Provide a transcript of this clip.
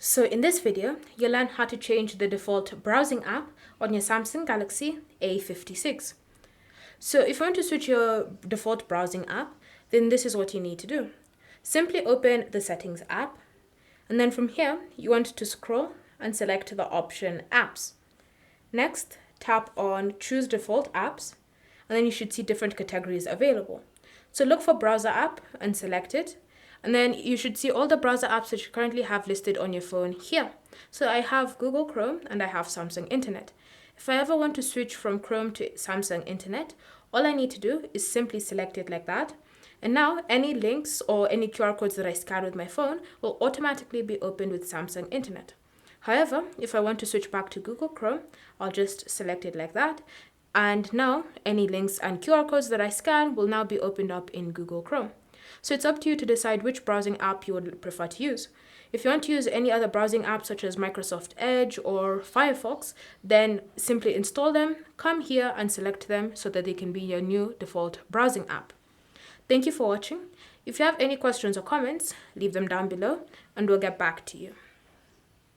So in this video, you'll learn how to change the default browsing app on your Samsung Galaxy A56. So if you want to switch your default browsing app, then this is what you need to do. Simply open the Settings app, and then from here, you want to scroll and select the option Apps. Next, tap on Choose Default Apps, and then you should see different categories available. So look for Browser app and select it. And then you should see all the browser apps that you currently have listed on your phone here. So I have Google Chrome and I have Samsung Internet. If I ever want to switch from Chrome to Samsung Internet, all I need to do is simply select it like that. And now any links or any QR codes that I scan with my phone will automatically be opened with Samsung Internet. However, if I want to switch back to Google Chrome, I'll just select it like that. And now any links and QR codes that I scan will now be opened up in Google Chrome. So it's up to you to decide which browsing app you would prefer to use. If you want to use any other browsing app such as Microsoft Edge or Firefox, then simply install them, come here and select them so that they can be your new default browsing app. Thank you for watching. If you have any questions or comments, leave them down below and we'll get back to you.